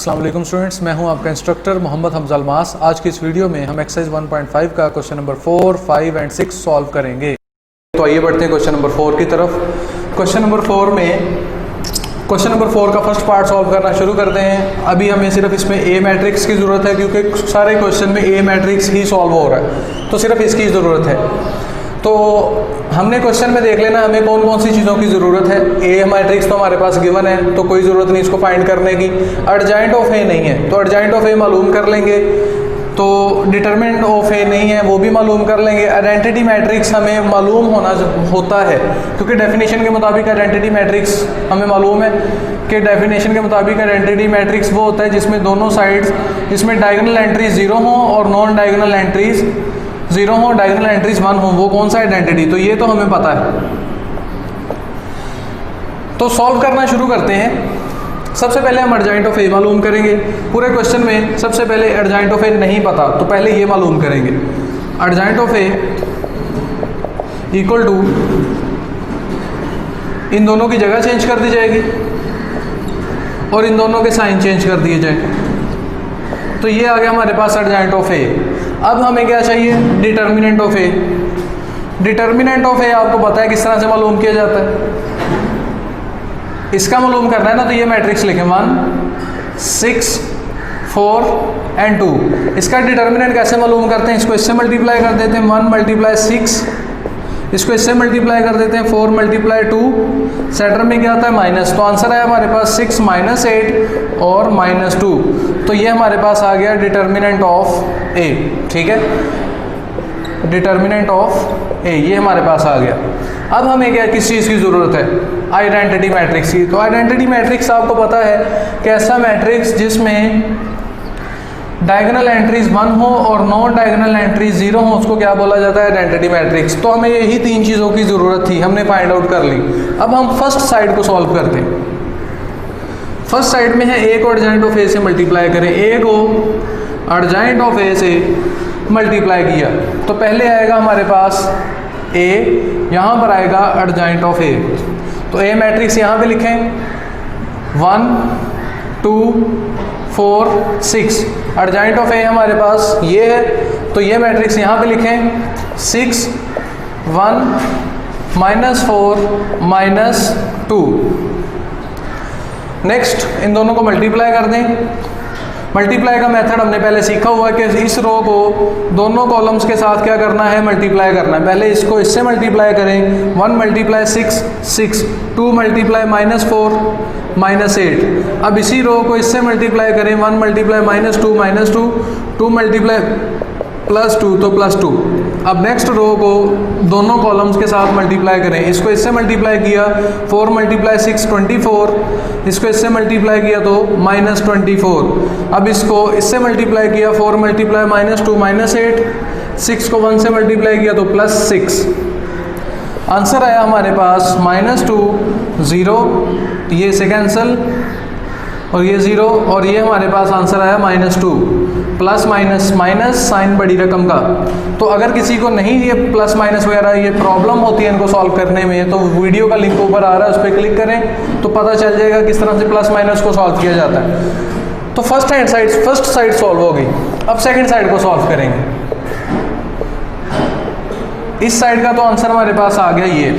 अस्सलाम वालेकुम स्टूडेंट्स, मैं हूं आपका इंस्ट्रक्टर मोहम्मद हमजा अलमास। आज की इस वीडियो में हम एक्सरसाइज 1.5 का क्वेश्चन नंबर 4, 5 एंड 6 सॉल्व करेंगे। तो आइए बढ़ते हैं क्वेश्चन नंबर 4 की तरफ। क्वेश्चन नंबर 4 का फर्स्ट पार्ट सॉल्व करना शुरू करते हैं। अभी हमें सिर्फ इसमें ए मैट्रिक्स की ज़रूरत है, क्योंकि सारे क्वेश्चन में ए मैट्रिक्स ही सॉल्व हो रहा है, तो सिर्फ इसकी ज़रूरत है। तो हमने क्वेश्चन में देख लेना हमें कौन कौन सी चीज़ों की ज़रूरत है। ए मैट्रिक्स तो हमारे पास गिवन है, तो कोई ज़रूरत नहीं इसको फाइंड करने की। एडजॉइंट ऑफ ए नहीं है, तो एडजॉइंट ऑफ ए मालूम कर लेंगे। तो डिटरमिनेंट ऑफ ए नहीं है, वो भी मालूम कर लेंगे। आइडेंटिटी मैट्रिक्स हमें मालूम होता है, क्योंकि डेफिनेशन के मुताबिक आइडेंटिटी मैट्रिक्स हमें मालूम है कि डेफिनेशन के मुताबिक आइडेंटिटी मैट्रिक्स वो होता है जिसमें दोनों साइड्स, जिसमें डायगोनल एंट्रीज 0 हो और नॉन डायगोनल एंट्रीज 0 हो, डायगोनल एंट्रीज 1 हो। वो कौन सा आइडेंटिटी, तो ये तो हमें पता है। तो सॉल्व करना शुरू करते हैं। सबसे पहले हम एडजॉइंट ऑफ ए मालूम करेंगे। पूरे क्वेश्चन में सबसे पहले एडजॉइंट ऑफ ए नहीं पता, तो पहले ये मालूम करेंगे। Adjoint of A equal to, इन दोनों की जगह चेंज कर दी जाएगी और इन दोनों के साइन चेंज कर दिए जाए, तो ये आ गया हमारे पास एडजॉइंट ऑफ ए। अब हमें क्या चाहिए, determinant of A. Determinant of A आपको पता है किस तरह से मालूम किया जाता है, इसका मालूम करना है ना, तो ये मैट्रिक्स लिखें 1, 6, 4 एंड 2। इसका डिटर्मिनेंट कैसे मालूम करते हैं, इसको इससे मल्टीप्लाई कर देते हैं 1 × 6, इसको इससे मल्टीप्लाई कर देते हैं 4 × 2, सेंटर में क्या आता है माइनस, तो आंसर है हमारे पास 6 - 8 और -2। तो ये हमारे पास आ गया डिटर्मिनेंट ऑफ ए। ठीक है, डिटर्मिनेंट ऑफ ए ये हमारे पास आ गया। अब हमें क्या किस चीज़ की ज़रूरत है, आइडेंटिटी मैट्रिक्स की। तो आइडेंटिटी मैट्रिक्स आपको पता है कि ऐसा मैट्रिक्स जिसमें डायगोनल एंट्रीज 1 हो और नॉन डायगोनल एंट्रीज 0 हो, उसको क्या बोला जाता है, आइडेंटिटी मैट्रिक्स। तो हमें यही 3 चीज़ों की ज़रूरत थी, हमने फाइंड आउट कर ली। अब हम फर्स्ट साइड को सॉल्व करते हैं। फर्स्ट साइड में है ए को एडजॉइंट ऑफ ए से मल्टीप्लाई करें। ए को एडजॉइंट ऑफ ए से मल्टीप्लाई किया तो पहले आएगा हमारे पास ए, यहाँ पर आएगा एडजॉइंट ऑफ ए। तो ए मैट्रिक्स यहाँ पे लिखें 1, 2, 4, 6। एडजॉइंट ऑफ ए हमारे पास ये है, तो ये मैट्रिक्स यहाँ पे लिखें 6, 1, -4, -2। नेक्स्ट इन दोनों को मल्टीप्लाई कर दें। मल्टीप्लाई का मेथड हमने पहले सीखा हुआ है कि इस रो को दोनों कॉलम्स के साथ क्या करना है, मल्टीप्लाई करना है। पहले इसको इससे मल्टीप्लाई करें 1 × 6, 6, 2 × -4, -8। अब इसी रो को इससे मल्टीप्लाई करें 1 × -2, -2, 2 × +2 तो +2। अब नेक्स्ट रो को दोनों कॉलम्स के साथ मल्टीप्लाई करें। इसको इससे मल्टीप्लाई किया 4 × 6 24, इसको इससे मल्टीप्लाई किया तो -24। अब इसको इससे मल्टीप्लाई किया 4 × -2 -8, 6 को 1 से मल्टीप्लाई किया तो +6। आंसर आया हमारे पास -2, 0, ये से कैंसिल और ये 0, और ये हमारे पास आंसर आया -2। प्लस माइनस साइन बड़ी रकम का। तो अगर किसी को नहीं ये प्लस माइनस वगैरह ये प्रॉब्लम होती है इनको सॉल्व करने में, तो वीडियो का लिंक ऊपर आ रहा है, उस पर क्लिक करें तो पता चल जाएगा किस तरह से प्लस माइनस को सॉल्व किया जाता है। तो फर्स्ट साइड सॉल्व हो गई। अब सेकेंड साइड को सॉल्व करेंगे। इस साइड का तो आंसर हमारे पास आ गया ये।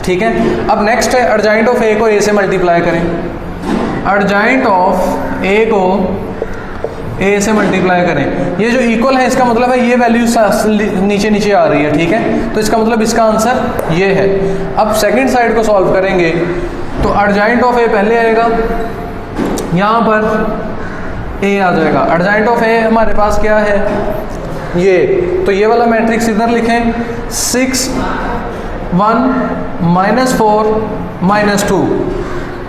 ठीक है, अब नेक्स्ट है एडजॉइंट ऑफ ए को ए से मल्टीप्लाई करें। एडजॉइंट ऑफ ए को ए से मल्टीप्लाई करें। ये जो इक्वल है इसका मतलब है ये वैल्यू नीचे नीचे आ रही है। ठीक है, तो इसका मतलब इसका आंसर ये है। अब सेकंड साइड को सॉल्व करेंगे तो एडजॉइंट ऑफ ए पहले आएगा, यहाँ पर ए आ जाएगा। एडजॉइंट ऑफ ए हमारे पास क्या है ये, तो ये वाला मैट्रिक्स इधर लिखें 6, 1, -4, -2।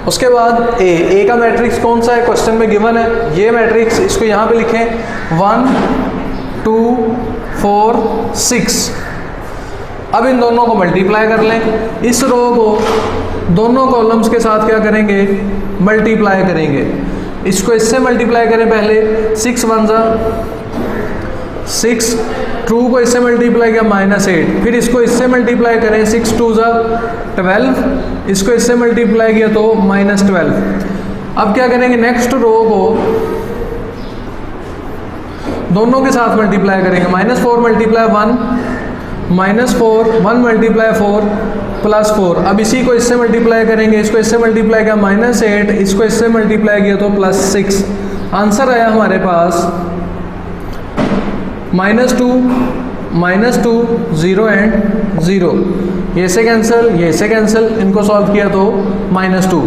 उसके बाद ए का मैट्रिक्स कौन सा है, क्वेश्चन में गिवन है ये मैट्रिक्स, इसको यहाँ पे लिखें 1, 2, 4, 6। अब इन दोनों को मल्टीप्लाई कर लें। इस रो को दोनों कॉलम्स के साथ क्या करेंगे, मल्टीप्लाई करेंगे। इसको इससे मल्टीप्लाई करें पहले 6 × 1 = 6, 2 को इससे मल्टीप्लाई किया -8, फिर इसको इससे मल्टीप्लाई करें 6 × 2 = 12, इसको इससे मल्टीप्लाई किया तो -12। अब क्या करेंगे, नेक्स्ट रो को दोनों के साथ मल्टीप्लाई करेंगे। -4 मल्टीप्लाई 1, -4, 1 मल्टीप्लाई 4 प्लस 4। अब इसी को इससे मल्टीप्लाई करेंगे, इसको इससे मल्टीप्लाई किया -8, इसको इससे मल्टीप्लाई किया तो +6। आंसर आया हमारे पास -2, -2, 0 एंड 0। ये से कैंसिल, ये से कैंसिल, इनको सॉल्व किया तो -2।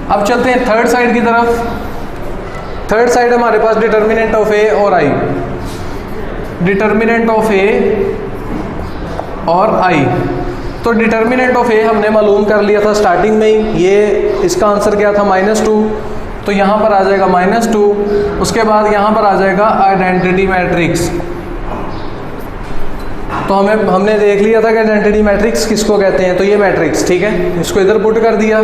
अब चलते हैं थर्ड साइड की तरफ। थर्ड साइड हमारे पास डिटर्मिनेंट ऑफ ए और आई, डिटर्मिनेंट ऑफ ए और आई। तो डिटर्मिनेंट ऑफ ए हमने मालूम कर लिया था स्टार्टिंग में ही, ये इसका आंसर क्या था -2, तो यहाँ पर आ जाएगा -2। उसके बाद यहाँ पर आ जाएगा आइडेंटिटी मैट्रिक्स। तो हमने देख लिया था कि आइडेंटिटी मैट्रिक्स किसको कहते हैं, तो ये मैट्रिक्स, ठीक है, इसको इधर पुट कर दिया।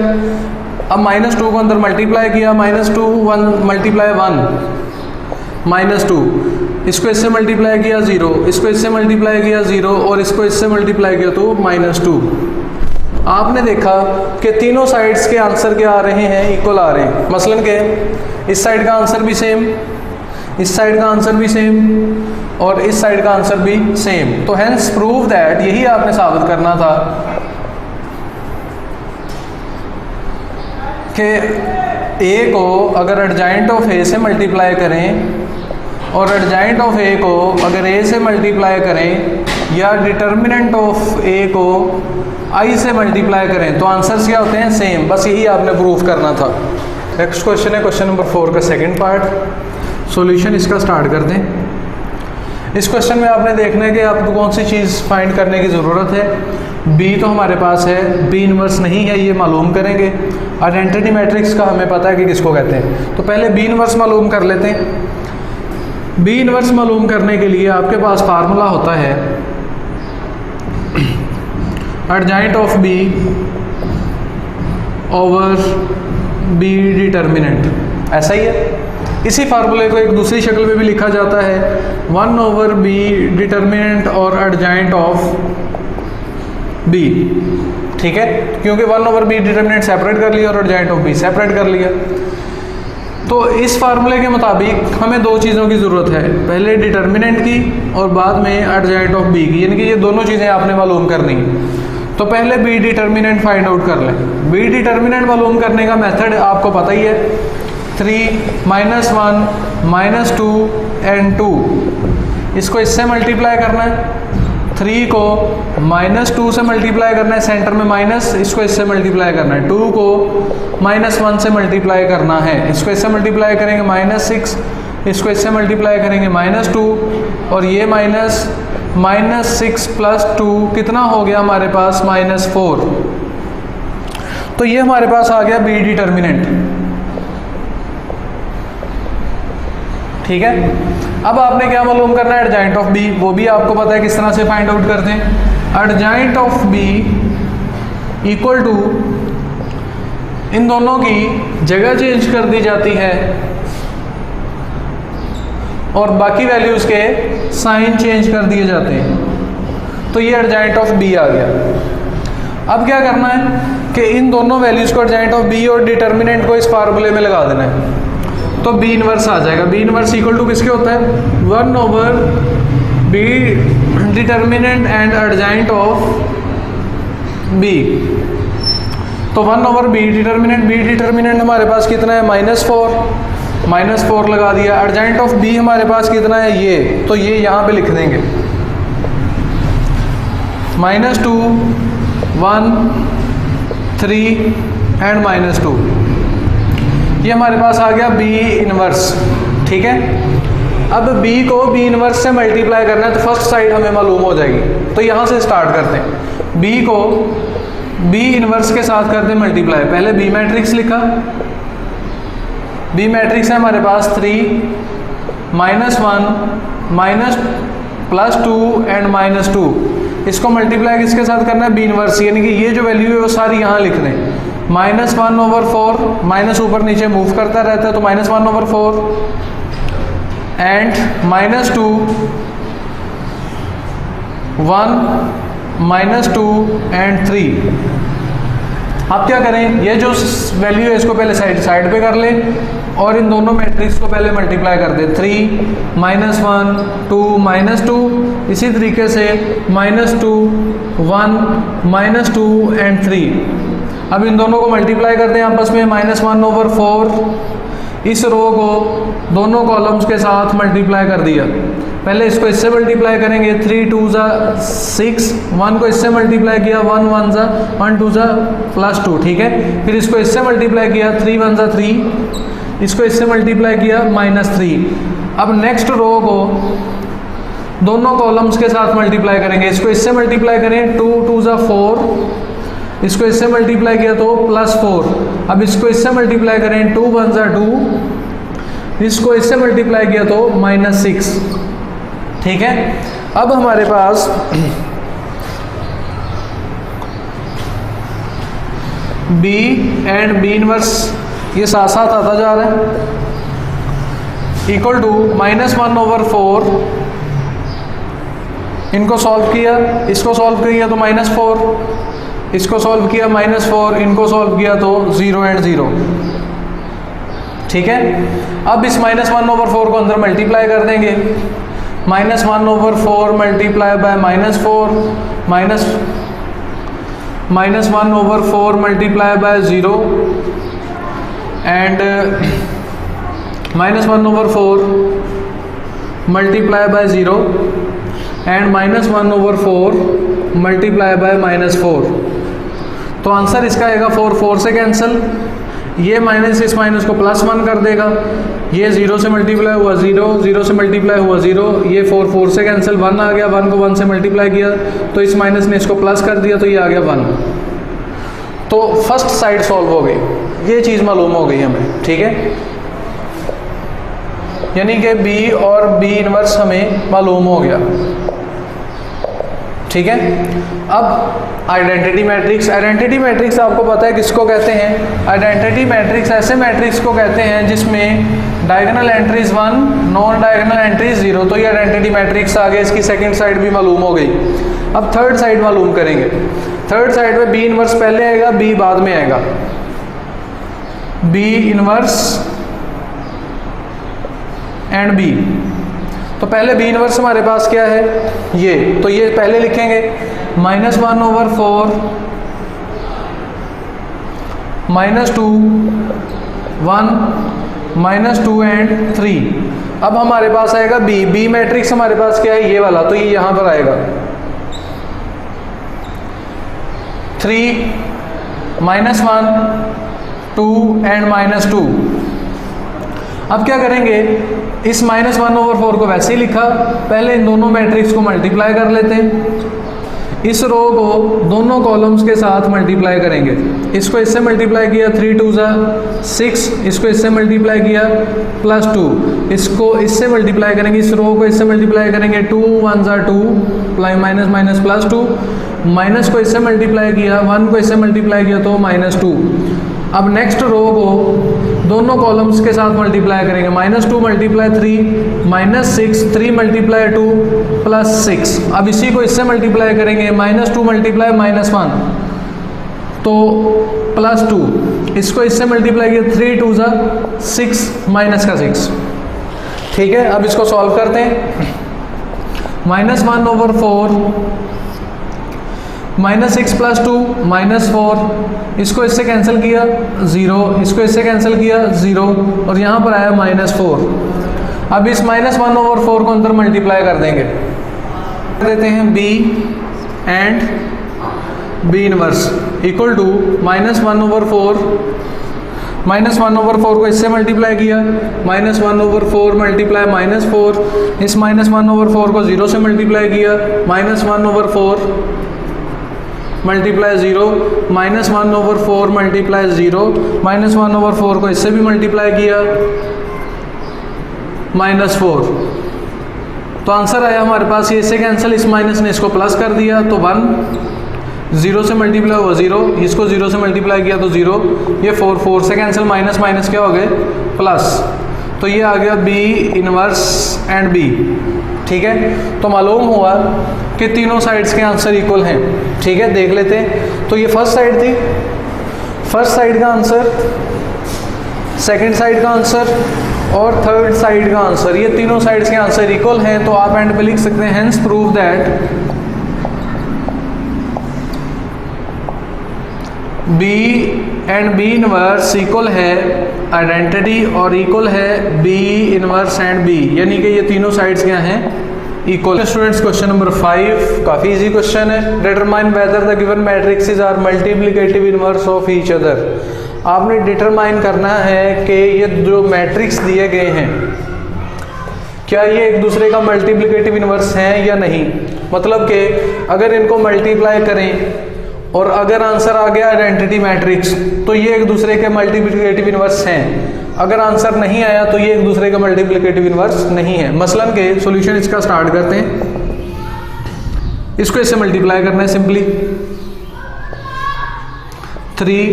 अब -2 को अंदर मल्टीप्लाई किया, -2 1 मल्टीप्लाई 1 -2, इसको इससे मल्टीप्लाई किया 0, इसको इससे मल्टीप्लाई किया 0 और इसको इससे मल्टीप्लाई किया तो -2। आपने देखा कि तीनों साइड्स के आंसर क्या आ रहे हैं, इक्वल आ रहे हैं। मसलन के इस साइड का आंसर भी सेम, इस साइड का आंसर भी सेम और इस साइड का आंसर भी सेम। तो हेंस प्रूव दैट, यही आपने साबित करना था कि ए को अगर एडजाइंट ऑफ ए से मल्टीप्लाई करें और एडजाइंट ऑफ ए को अगर ए से मल्टीप्लाई करें या डिटर्मिनेंट ऑफ ए को आई से मल्टीप्लाई करें तो आंसर्स क्या होते हैं, सेम। बस यही आपने प्रूफ करना था। नेक्स्ट क्वेश्चन है क्वेश्चन नंबर 4 का सेकंड पार्ट। सॉल्यूशन इसका स्टार्ट कर दें। इस क्वेश्चन में आपने देखना है कि आपको कौन सी चीज़ फाइंड करने की ज़रूरत है। बी तो हमारे पास है, बी इनवर्स नहीं है, ये मालूम करेंगे। आइडेंटिटी मैट्रिक्स का हमें पता है कि किसको कहते हैं, तो पहले बी इनवर्स मालूम कर लेते हैं। बी इनवर्स मालूम करने के लिए आपके पास फार्मूला होता है adjoint of B over B determinant, ऐसा ही है। इसी फार्मूले को एक दूसरी शक्ल में भी लिखा जाता है 1 ओवर बी डिटर्मिनेंट और एडजाइंट ऑफ बी, ठीक है, क्योंकि 1 ओवर बी डिटर्मिनेंट सेपरेट कर लिया और एडजाइंट ऑफ बी सेपरेट कर लिया। तो इस फार्मूले के मुताबिक हमें दो चीज़ों की ज़रूरत है, पहले डिटर्मिनेंट की और बाद में एडजाइंट ऑफ बी की, यानी कि ये दोनों चीज़ें आपने मालूम करनी है। तो पहले बी डिटर्मिनेंट फाइंड आउट कर लें। बी डिटर्मिनेंट मालूम करने का मेथड आपको पता ही है, 3 -1 -2 एंड 2। इसको इससे मल्टीप्लाई करना है, 3 को -2 से मल्टीप्लाई करना है, सेंटर में माइनस, इसको इससे मल्टीप्लाई करना है। 2 को -1 से मल्टीप्लाई करना है, इसको इससे मल्टीप्लाई करेंगे -6, इसको इससे मल्टीप्लाई करेंगे -2 और ये -6 + 2 कितना हो गया हमारे पास -4। तो ये हमारे पास आ गया बी डिटर्मिनेंट, ठीक है। अब आपने क्या मालूम करना है, एडजाइंट ऑफ बी, वो भी आपको पता है किस तरह से फाइंड आउट करते हैं। Adjoint of B equal to, इन दोनों की जगह चेंज कर दी जाती है और बाकी वैल्यूज़ के साइन चेंज कर दिए जाते हैं। तो ये एडजाइंट ऑफ बी आ गया। अब क्या करना है कि इन दोनों वैल्यूज़ को, एडजाइंट ऑफ बी और डिटर्मिनेंट को इस फार्मूले में लगा देना है, तो बी इनवर्स आ जाएगा। बी इनवर्स इक्वल टू किसके होता है, 1 over B determinant and adjoint of B. तो 1 ओवर बी डिटर्मिनेंट हमारे पास कितना है, -4 लगा दिया। एडजाइंट ऑफ बी हमारे पास कितना है, ये, तो ये यहाँ पे लिख देंगे -2 1 3 एंड -2। ये हमारे पास आ गया बी इनवर्स, ठीक है। अब बी को बी इनवर्स से मल्टीप्लाई करना है तो फर्स्ट साइड हमें मालूम हो जाएगी, तो यहाँ से स्टार्ट करते हैं। बी को बी इनवर्स के साथ करते हैं मल्टीप्लाई। पहले बी मैट्रिक्स लिखा, बी मैट्रिक्स है हमारे पास 3 -1 +2 एंड -2। इसको मल्टीप्लाई किसके साथ करना है, बी इनवर्स, यानी कि ये जो वैल्यू है वो सारी यहाँ लिख दें। -1 ओवर 4, माइनस ऊपर नीचे मूव करता रहता है तो -1 ओवर 4 एंड -2 1 -2 एंड 3। आप क्या करें, ये जो वैल्यू है इसको पहले साइड पे कर लें और इन दोनों मैट्रिक्स को पहले मल्टीप्लाई कर दें। 3 -1 2 -2, इसी तरीके से -2 1 -2 एंड 3। अब इन दोनों को मल्टीप्लाई कर दें आपस में, -1/4 इस रो को दोनों कॉलम्स के साथ मल्टीप्लाई कर दिया। पहले इसको इससे मल्टीप्लाई करेंगे, 3 2 6, 1 को इससे मल्टीप्लाई किया, 1 1 1 2 +2, ठीक है। फिर इसको इससे मल्टीप्लाई किया, 3 1 3, इसको इससे मल्टीप्लाई किया, -3। अब नेक्स्ट रो को दोनों कॉलम्स के साथ मल्टीप्लाई करेंगे, इसको इससे मल्टीप्लाई करें, 2 2 4, इसको इससे मल्टीप्लाई किया तो +4। अब इसको इससे मल्टीप्लाई करें, 2 1 2, इसको इससे मल्टीप्लाई किया तो -6, ठीक है। अब हमारे पास b एंड b इनवर्स ये साथ साथ आता जा रहा है, इक्वल टू -1/4। इनको सॉल्व किया, इसको सॉल्व किया तो -4, इसको सॉल्व किया -4, इनको सॉल्व किया तो 0 एंड 0, ठीक है। अब इस -1/4 को अंदर मल्टीप्लाई कर देंगे, -1/4 multiply by -4, -1/4 multiply by 0 and -1/4 multiply by 0 and -1/4 multiply by -4। तो आंसर इसका आएगा 4 4 से कैंसिल, ये माइनस इस माइनस को +1 कर देगा, ये 0 से मल्टीप्लाई हुआ 0, 0 से मल्टीप्लाई हुआ 0, ये 4 4 से कैंसिल, 1 आ गया, 1 को 1 से मल्टीप्लाई किया तो इस माइनस ने इसको प्लस कर दिया तो ये आ गया 1। तो फर्स्ट साइड सॉल्व हो गई, ये चीज़ मालूम हो गई हमें, ठीक है। यानी कि b और b इनवर्स हमें मालूम हो गया, ठीक है। अब आइडेंटिटी मैट्रिक्स, आइडेंटिटी मैट्रिक्स आपको पता है किसको कहते हैं। आइडेंटिटी मैट्रिक्स ऐसे मैट्रिक्स को कहते हैं जिसमें diagonal entries 1, non diagonal entries 0। तो ये आइडेंटिटी मैट्रिक्स आ गया, इसकी सेकंड साइड भी मालूम हो गई। अब थर्ड साइड मालूम करेंगे। थर्ड साइड में b इनवर्स पहले आएगा, b बाद में आएगा। b इनवर्स एंड b, तो पहले b इनवर्स हमारे पास क्या है, ये तो ये पहले लिखेंगे, -1/4 -2 1 -2 एंड 3। अब हमारे पास आएगा b मैट्रिक्स हमारे पास क्या है, ये वाला, तो ये यहां पर आएगा 3 -1 2 एंड -2। अब क्या करेंगे, इस -1/4 को वैसे ही लिखा, पहले इन दोनों मैट्रिक्स को मल्टीप्लाई कर लेते हैं, इस रो को दोनों कॉलम्स के साथ मल्टीप्लाई करेंगे। इसको इससे मल्टीप्लाई किया, 3 2 6, इसको इससे मल्टीप्लाई किया +2, इसको इससे मल्टीप्लाई करेंगे, इस रो को इससे मल्टीप्लाई करेंगे, 2 1 2 माइनस माइनस +2, माइनस को इससे मल्टीप्लाई किया, 1 को इससे मल्टीप्लाई किया तो -2। अब नेक्स्ट रो को दोनों कॉलम्स के साथ मल्टीप्लाई करेंगे, -2 × 3 -6, 3 × 2 +6। अब इसी को इससे मल्टीप्लाई करेंगे, -2 × -1 तो +2, इसको इससे मल्टीप्लाई किया, 3 2 6 -6, ठीक है। अब इसको सॉल्व करते हैं, -1/4 -6 + 2 -4, इसको इससे कैंसिल किया 0, इसको इससे कैंसिल किया 0 और यहाँ पर आया -4। अब इस -1/4 को अंदर मल्टीप्लाई कर देंगे, देते हैं b and b inverse equal to -1/4, -1/4 को इससे मल्टीप्लाई किया, -1/4 मल्टीप्लाई -4, इस -1/4 को 0 से मल्टीप्लाई किया, -1/4 मल्टीप्लाई 0, -1/4 मल्टीप्लाई 0, -1/4 को इससे भी मल्टीप्लाई किया -4। तो आंसर आया हमारे पास, ये इससे कैंसिल, इस माइनस ने इसको प्लस कर दिया तो 1, 0 से मल्टीप्लाई हुआ 0, इसको 0 से मल्टीप्लाई किया तो 0, ये 4 4 से कैंसिल, माइनस माइनस क्या हो गए प्लस, तो ये आ गया b इनवर्स एंड b, ठीक है। तो मालूम हुआ कि तीनों साइड्स के आंसर इक्वल हैं, ठीक है। देख लेते हैं, तो ये फर्स्ट साइड थी, फर्स्ट साइड का आंसर, सेकंड साइड का आंसर और थर्ड साइड का आंसर, ये तीनों साइड्स के आंसर इक्वल हैं, तो आप एंड पे लिख सकते हैं hence prove that B and B inverse equal है आइडेंटिटी और इक्वल है B इनवर्स एंड B, यानी कि ये तीनों साइड्स क्या हैं, इक्वल। स्टूडेंट्स क्वेश्चन नंबर 5 काफ़ी इजी क्वेश्चन है। Determine whether the given matrices are multiplicative inverse of each other. आपने डिटरमाइन करना है कि ये जो मैट्रिक्स दिए गए हैं क्या ये एक दूसरे का मल्टीप्लिकेटिव इनवर्स हैं या नहीं। मतलब कि अगर इनको मल्टीप्लाई करें और अगर आंसर आ गया आइडेंटिटी मैट्रिक्स तो ये एक दूसरे के मल्टीप्लिकेटिव इनवर्स हैं, अगर आंसर नहीं आया तो ये एक दूसरे का मल्टीप्लिकेटिव इनवर्स नहीं है। मसलन के सॉल्यूशन इसका स्टार्ट करते हैं। इसको इससे मल्टीप्लाई करना है सिंपली, 3,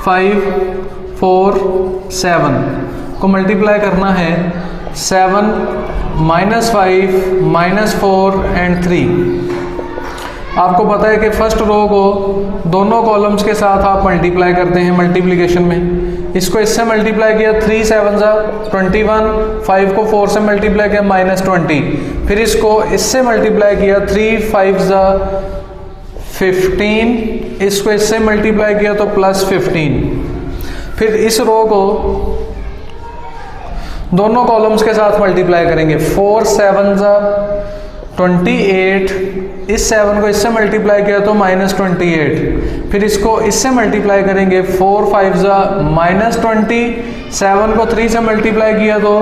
5, 4, 7 को मल्टीप्लाई करना है 7, -5, -4 एंड 3। आपको पता है कि फर्स्ट रो को दोनों कॉलम्स के साथ आप मल्टीप्लाई करते हैं मल्टीप्लिकेशन में। इसको इससे मल्टीप्लाई किया 3 7 21, 5 को 4 से मल्टीप्लाई किया -20, फिर इसको इससे मल्टीप्लाई किया 3 5 15, इसको इससे मल्टीप्लाई किया तो +15। फिर इस रो को दोनों कॉलम्स के साथ मल्टीप्लाई करेंगे, 4 7 28, इस 7 को इससे मल्टीप्लाई किया तो -28, फिर इसको इससे मल्टीप्लाई करेंगे 4 5 -20, 7 को 3 से मल्टीप्लाई किया तो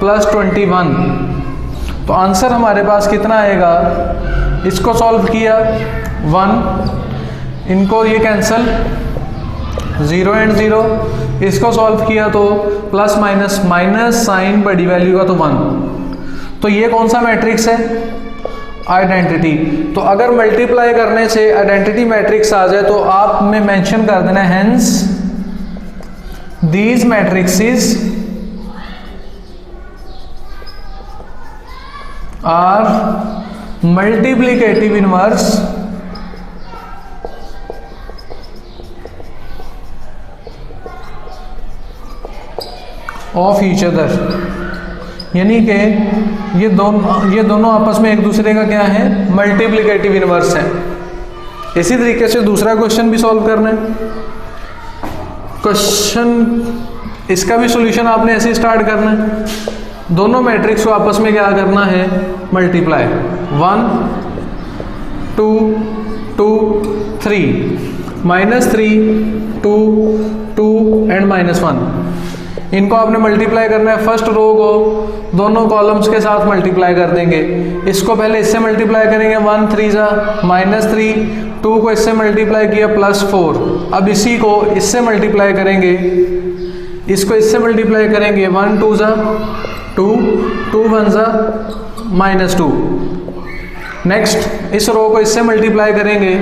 +21। तो आंसर हमारे पास कितना आएगा, इसको सॉल्व किया 1, इनको ये कैंसल 0 एंड 0, इसको सॉल्व किया तो प्लस माइनस साइन बड़ी वैल्यू का तो 1। तो ये कौन सा मैट्रिक्स है, आइडेंटिटी। तो अगर मल्टीप्लाई करने से आइडेंटिटी मैट्रिक्स आ जाए तो आप में मेंशन कर देना hence these matrices are multiplicative inverse of each other, यानी कि ये दोनों आपस में एक दूसरे का क्या है, मल्टीप्लिकेटिव इनवर्स है। इसी तरीके से दूसरा क्वेश्चन भी सॉल्व करना है। क्वेश्चन इसका भी सॉल्यूशन आपने ऐसे स्टार्ट करना है। दोनों मैट्रिक्स को आपस में क्या करना है, मल्टीप्लाई, 1 2 2 3, -3 2 2 एंड -1, इनको आपने मल्टीप्लाई करना है। फर्स्ट रो को दोनों कॉलम्स के साथ मल्टीप्लाई कर देंगे, इसको पहले इससे मल्टीप्लाई करेंगे 1 3 -3, 2 को इससे मल्टीप्लाई किया +4, अब इसी को इससे मल्टीप्लाई करेंगे, इसको इससे मल्टीप्लाई करेंगे 1 2 2 2 1 -2। नेक्स्ट इस रो को इससे मल्टीप्लाई करेंगे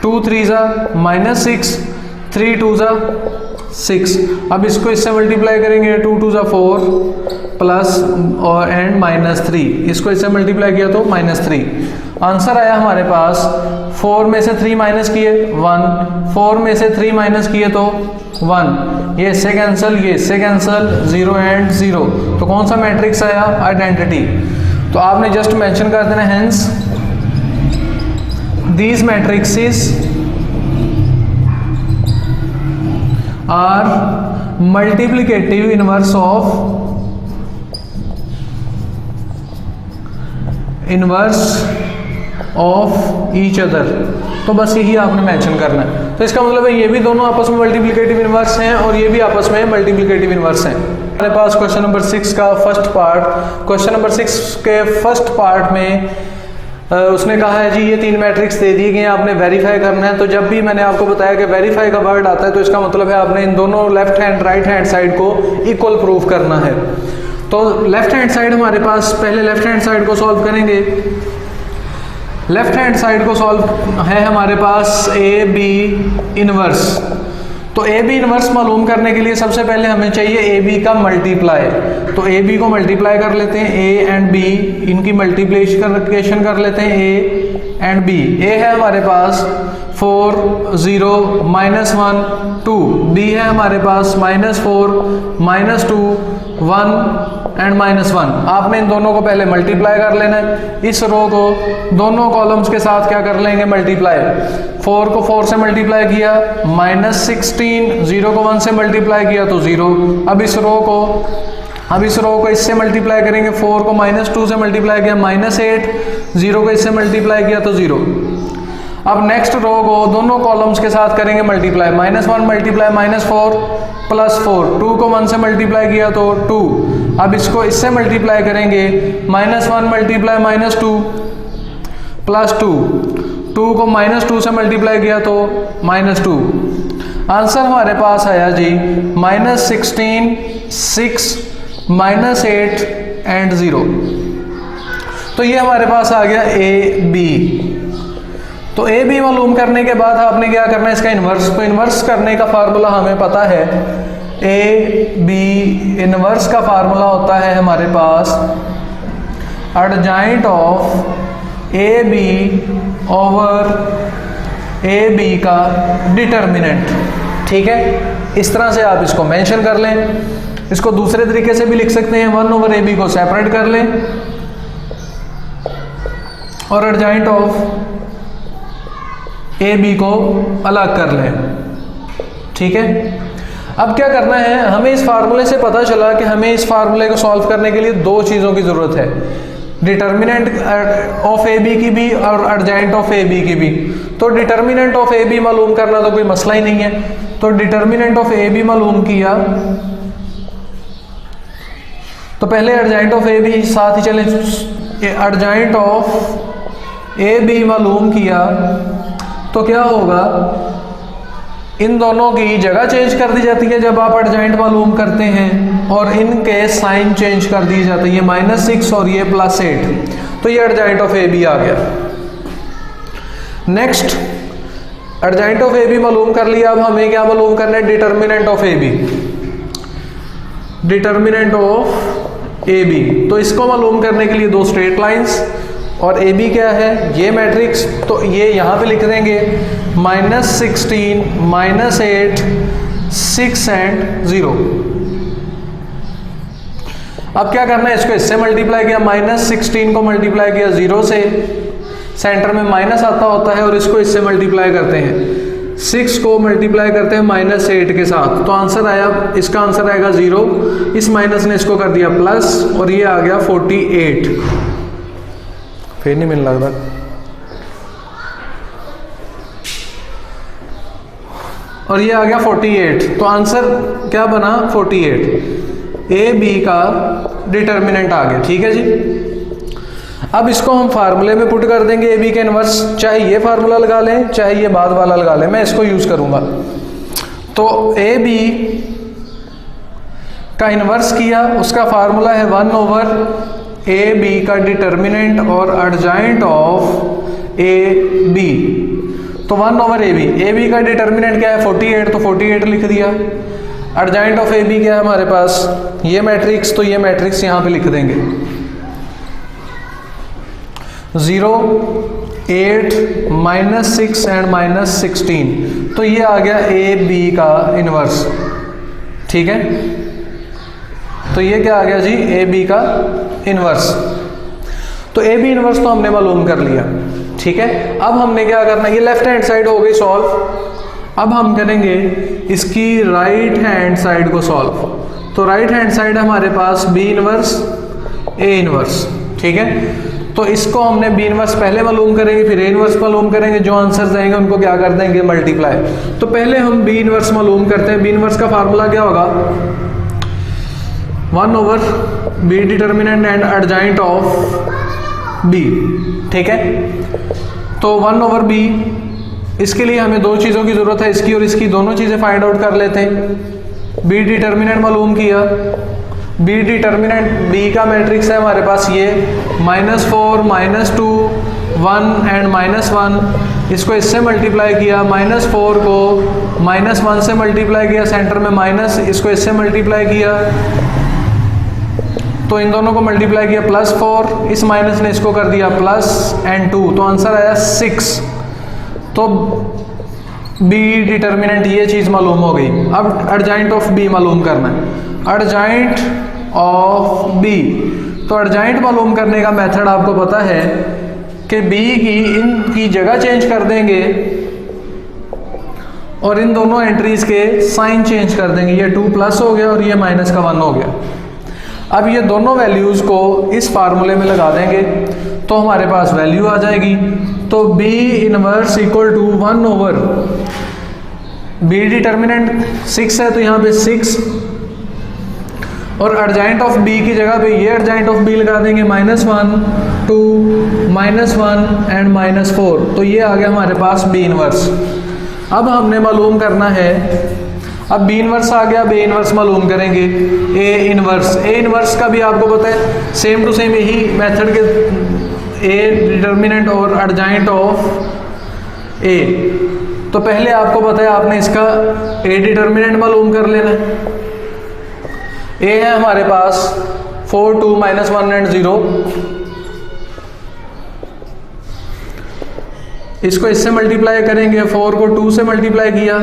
2 3 -6, 3 2 6, अब इसको इससे मल्टीप्लाई करेंगे 2 2 4 प्लस और एंड -3, इसको इससे मल्टीप्लाई किया तो -3। आंसर आया हमारे पास 4 में से 3 माइनस किए 1, 4 में से 3 माइनस किए तो 1, ये इससे कैंसिल, ये इससे कैंसिल, 0 एंड 0। तो कौन सा मैट्रिक्स आया, आइडेंटिटी। तो आपने जस्ट मेंशन कर देना hence these matrices are multiplicative inverse of each other. तो बस यही आपने मेंशन करना है। तो इसका मतलब है ये भी दोनों आपस में मल्टीप्लिकेटिव इनवर्स हैं और ये भी आपस में मल्टीप्लिकेटिव इनवर्स हैं। हमारे पास क्वेश्चन नंबर 6 का फर्स्ट पार्ट, क्वेश्चन नंबर 6 के फर्स्ट पार्ट में उसने कहा है जी ये 3 मैट्रिक्स दे दिए गए हैं, आपने वेरीफाई करना है। तो जब भी मैंने आपको बताया कि वेरीफाई का वर्ड आता है तो इसका मतलब है आपने इन दोनों left hand right hand side को इक्वल प्रूफ करना है। तो लेफ्ट हैंड साइड हमारे पास, पहले लेफ्ट हैंड साइड को सॉल्व करेंगे। लेफ्ट हैंड साइड को सॉल्व है हमारे पास ए बी इनवर्स। तो ए बी इनवर्स मालूम करने के लिए सबसे पहले हमें चाहिए ए बी का मल्टीप्लाई। तो ए बी को मल्टीप्लाई कर लेते हैं, ए एंड बी इनकी मल्टीप्लिकेशन कर लेते हैं, ए एंड बी। ए है हमारे पास 4 0 -1 2, बी है हमारे पास -4 -2 1 एंड -1। आपने इन दोनों को पहले मल्टीप्लाई कर लेना है। इस रो को दोनों कॉलम्स के साथ क्या कर लेंगे, मल्टीप्लाई। 4 को 4 से मल्टीप्लाई किया -16, 0 को 1 से मल्टीप्लाई किया तो 0। अब इस रो को इससे मल्टीप्लाई करेंगे, 4 को -2 से मल्टीप्लाई किया -8, 0 को इससे मल्टीप्लाई किया तो 0। अब नेक्स्ट रो को दोनों कॉलम्स के साथ करेंगे मल्टीप्लाई, -1 मल्टीप्लाई -4 +4, 2 को 1 से मल्टीप्लाई किया तो 2। अब इसको इससे मल्टीप्लाई करेंगे, -1 मल्टीप्लाई -2 +2, 2 को -2 से मल्टीप्लाई किया तो -2। आंसर हमारे पास आया जी -16 6 -8 एंड 0। तो ये हमारे पास आ गया ए बी। तो ए बी मालूम करने के बाद आपने क्या करना है, इसका इन्वर्स। तो इन्वर्स करने का फार्मूला हमें पता है, ए बी इन्वर्स का फार्मूला होता है हमारे पास adjoint of A B over A B का डिटर्मिनेंट। ठीक है, इस तरह से आप इसको मेंशन कर लें। इसको दूसरे तरीके से भी लिख सकते हैं, 1 ओवर ए बी को सेपरेट कर लें और एडजॉइंट ऑफ ए बी को अलग कर लें। ठीक है, अब क्या करना है, हमें इस फार्मूले से पता चला कि हमें इस फार्मूले को सॉल्व करने के लिए दो चीज़ों की ज़रूरत है, डिटर्मिनेंट ऑफ ए बी की भी और एडजॉइंट ऑफ ए बी की भी। तो डिटर्मिनेंट ऑफ ए बी मालूम करना तो कोई मसला ही नहीं है। तो डिटर्मिनेंट ऑफ ए बी मालूम किया तो पहले एडजॉइंट ऑफ ए बी साथ ही चले, एडजॉइंट ऑफ ए बी मालूम किया तो क्या होगा, इन दोनों की जगह चेंज कर दी जाती है जब आप एडजॉइंट मालूम करते हैं, और इनके साइन चेंज कर दी जाती है, -6 और ये +8। तो ये एडजॉइंट ऑफ ए बी आ गया। Next adjoint of A B मालूम कर लिया। अब हमें क्या मालूम करना है, determinant of A B. Determinant of A B, तो इसको मालूम करने के लिए दो स्ट्रेट लाइंस, और ए बी क्या है, ये मैट्रिक्स। तो ये यहाँ पे लिख देंगे -16 -8 6 एंड 0। अब क्या करना है, इसको इससे मल्टीप्लाई किया, -16 को मल्टीप्लाई किया 0 से, सेंटर में माइनस आता होता है, और इसको इससे मल्टीप्लाई करते हैं, 6 को मल्टीप्लाई करते हैं -8 के साथ। तो आंसर आया, इसका आंसर आएगा 0। इस माइनस ने इसको कर दिया प्लस, और ये आ गया 48। फिर नहीं मिल लगता, और ये आ गया 48। तो आंसर क्या बना, 48। ए बी का डिटर्मिनेंट आ गया। ठीक है जी, अब इसको हम फार्मूले में पुट कर देंगे ए बी के इनवर्स। चाहे ये फार्मूला लगा लें, चाहे ये बाद वाला लगा लें, मैं इसको यूज करूंगा। तो ए बी का इनवर्स किया, उसका फार्मूला है 1 ओवर ए बी का डिटर्मिनेंट और एडजॉइंट ऑफ ए बी। तो 1 ओवर ए बी का डिटर्मिनेंट क्या है, 48, तो 48 लिख दिया। एडजॉइंट ऑफ ए बी क्या है हमारे पास, ये मैट्रिक्स, तो ये मैट्रिक्स यहाँ पे लिख देंगे, 0 8 -6 एंड -16। तो ये आ गया ए बी का इनवर्स। ठीक है, तो ये क्या आ गया जी, ए बी का इनवर्स। तो ए बी इनवर्स तो हमने मालूम कर लिया। ठीक है, अब हमने क्या करना है, ये लेफ्ट हैंड साइड हो गई सॉल्व। अब हम करेंगे इसकी राइट हैंड साइड को सॉल्व। तो राइट हैंड साइड हमारे पास बी इनवर्स ए इनवर्स। ठीक है, तो इसको हमने बी इनवर्स पहले मालूम करेंगे, फिर ए इनवर्स मालूम करेंगे, जो आंसर्स आएंगे उनको क्या कर देंगे, मल्टीप्लाई। तो पहले हम बी इनवर्स मालूम करते हैं। बी इनवर्स का फार्मूला क्या होगा, 1 over B determinant and adjoint of B. ठीक है, तो 1 ओवर बी, इसके लिए हमें दो चीज़ों की ज़रूरत है, इसकी और इसकी, दोनों चीज़ें फाइंड आउट कर लेते हैं। बी डिटर्मिनेंट मालूम किया, बी डिटर्मिनेंट बी का मैट्रिक्स है हमारे पास ये -4 -2 1 एंड -1। इसको इससे मल्टीप्लाई किया, -4 को -1 से मल्टीप्लाई किया, सेंटर में माइनस, इसको इससे मल्टीप्लाई किया, तो इन दोनों को मल्टीप्लाई किया +4, इस माइनस ने इसको कर दिया प्लस एंड 2। तो आंसर आया 6। तो बी डिटर्मिनेंट, ये चीज़ मालूम हो गई। अब एडजॉइंट ऑफ बी मालूम करना है, एडजॉइंट ऑफ बी। तो एडजॉइंट मालूम करने का मेथड आपको पता है कि बी की इनकी जगह चेंज कर देंगे और इन दोनों एंट्रीज के साइन चेंज कर देंगे। ये 2 प्लस हो गया और ये माइनस का 1 हो गया। अब ये दोनों वैल्यूज़ को इस फार्मूले में लगा देंगे तो हमारे पास वैल्यू आ जाएगी। तो B inverse equal to 1 over, B determinant 6 है तो यहाँ पे 6 और एडजॉइंट ऑफ बी की जगह पे ये एडजॉइंट ऑफ बी लगा देंगे -1, 2, -1 एंड -4। तो ये आ गया हमारे पास बी इनवर्स। अब हमने मालूम करना है, अब बी इनवर्स आ गया, बी इनवर्स मालूम करेंगे। ए इनवर्स, ए इनवर्स का भी आपको पता है सेम टू सेम यही मेथड के, ए डिटर्मिनेंट और एडजॉइंट ऑफ ए। तो पहले आपको पता है आपने इसका ए डिटर्मिनेंट मालूम कर लेना है। ए है हमारे पास 4, 2, -1 एंड 0। इसको इससे मल्टीप्लाई करेंगे, 4 को 2 से मल्टीप्लाई किया,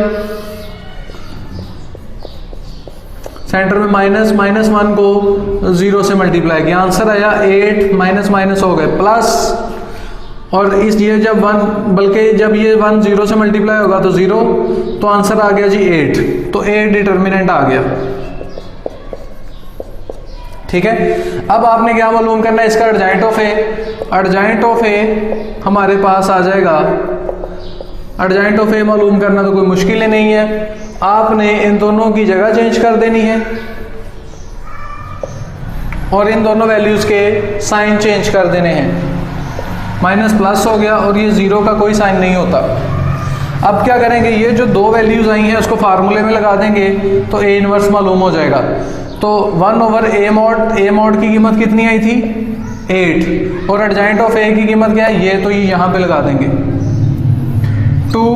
सेंटर में -1 को 0 से मल्टीप्लाई किया, आंसर आया 8, माइनस हो गए प्लस, और इस ये जब 1, बल्कि जब ये 1 0 से मल्टीप्लाई होगा तो 0, तो आंसर आ गया जी 8। तो 8 डिटर्मिनेंट आ गया। ठीक है, अब आपने क्या मालूम करना है, इसका adjoint of A. Adjoint of A हमारे पास आ जाएगा, एडजॉइंट ऑफ ए मालूम करना तो कोई मुश्किल ही नहीं है। आपने इन दोनों की जगह चेंज कर देनी है और इन दोनों वैल्यूज के साइन चेंज कर देने हैं। माइनस प्लस हो गया और ये 0 का कोई साइन नहीं होता। अब क्या करेंगे, ये जो दो वैल्यूज आई हैं उसको फार्मूले में लगा देंगे तो ए इनवर्स मालूम हो जाएगा। तो 1 ओवर ए मॉड की कीमत कितनी आई थी 8, और एडजॉइंट ऑफ ए की कीमत क्या है, ये तो ये यहाँ पे लगा देंगे 2,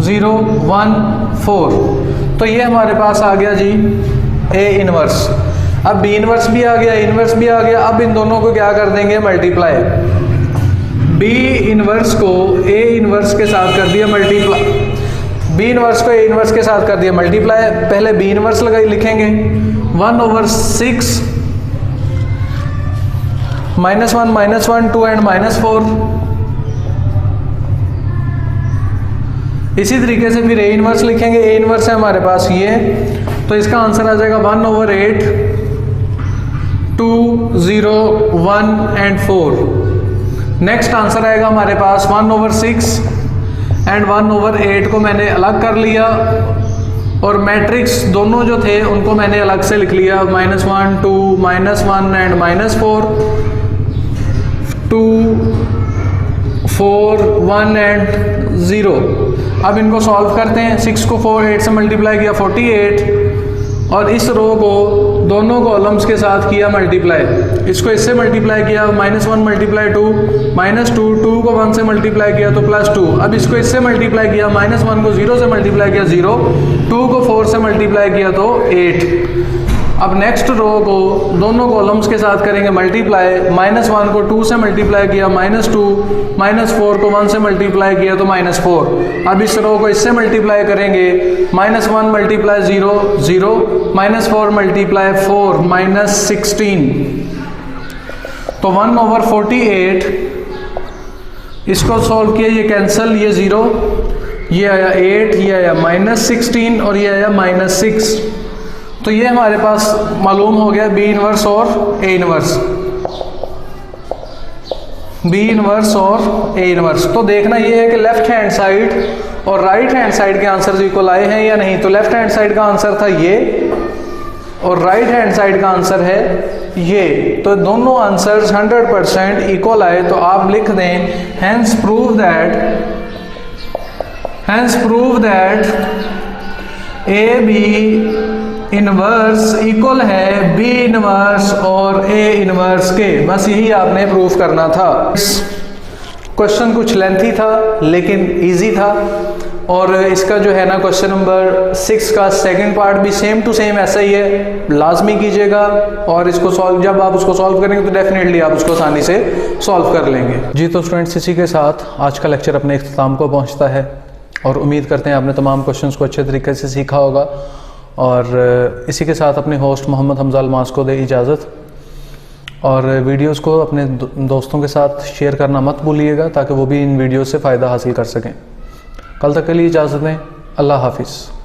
0, 1, 4। तो ये हमारे पास आ गया जी ए इनवर्स। अब बी इनवर्स भी आ गया, इनवर्स भी आ गया। अब इन दोनों को क्या कर देंगे, मल्टीप्लाई। बी इनवर्स को ए इनवर्स के साथ कर दिया मल्टीप्लाई, बी इनवर्स को ए इनवर्स के साथ कर दिया मल्टीप्लाई। पहले बी इनवर्स लगाई, लिखेंगे 1 ओवर 6 -1, 2 एंड -4। इसी तरीके से फिर ए इनवर्स लिखेंगे, ए इनवर्स है हमारे पास ये, तो इसका आंसर आ जाएगा 1 ओवर 8, 2, 0, 1 एंड 4। नेक्स्ट आंसर आएगा हमारे पास 1 ओवर 6 एंड 1 ओवर 8 को मैंने अलग कर लिया और मैट्रिक्स दोनों जो थे उनको मैंने अलग से लिख लिया, -1, 2, -1 एंड -4, 2, 4, 1 एंड 0। अब इनको सॉल्व करते हैं। 6 को 8 से मल्टीप्लाई किया 48, और इस रो को दोनों कॉलम्स के साथ किया मल्टीप्लाई। इसको इससे मल्टीप्लाई किया, -1 मल्टीप्लाई 2, -2, 2 को 1 से मल्टीप्लाई किया तो +2। अब इसको इससे मल्टीप्लाई किया, -1 को 0 से मल्टीप्लाई किया 0, 2 को 4 से मल्टीप्लाई किया तो 8। अब नेक्स्ट रो को दोनों कॉलम्स के साथ करेंगे मल्टीप्लाई। -1 को 2 से मल्टीप्लाई किया, -2, -4 को 1 से मल्टीप्लाई किया तो -4। अब इस रो को इससे मल्टीप्लाई करेंगे, -1 मल्टीप्लाई 0, 0, -4 मल्टीप्लाई 4, -16। तो 1 ओवर 48, इसको सॉल्व किया, ये कैंसिल, ये 0, ये आया 8, ये आया -16 और ये आया -6। तो ये हमारे पास मालूम हो गया बी इनवर्स और ए इनवर्स, बी इनवर्स और ए इनवर्स। तो देखना ये है कि लेफ्ट हैंड साइड और राइट हैंड साइड के आंसर इक्वल आए हैं या नहीं। तो लेफ्ट हैंड साइड का आंसर था ये और राइट हैंड साइड का आंसर है ये। तो दोनों आंसर्स 100% इक्वल आए। तो आप लिख दें hence prove that A B inverse equal है बी इनवर्स और ए इनवर्स के। बस यही आपने प्रूफ करना था। क्वेश्चन कुछ लेंथी था लेकिन इजी था, और इसका जो है ना क्वेश्चन नंबर 6 का सेकंड पार्ट भी सेम टू सेम ऐसा ही है, लाजमी कीजिएगा। और इसको सॉल्व, जब आप उसको सॉल्व करेंगे तो डेफिनेटली आप उसको आसानी से सॉल्व कर लेंगे। जी तो स्टूडेंट्स, इसी के साथ आज का लेक्चर अपने इख्तिताम को पहुंचता है। और उम्मीद करते हैं आपने तमाम क्वेश्चंस को अच्छे तरीके से सीखा होगा। और इसी के साथ अपने होस्ट मोहम्मद हमजा अलमास को दे इजाज़त, और वीडियोस को अपने दोस्तों के साथ शेयर करना मत भूलिएगा ताकि वो भी इन वीडियो से फ़ायदा हासिल कर सकें। कल तक के लिए इजाज़त दें। अल्लाह हाफिज़।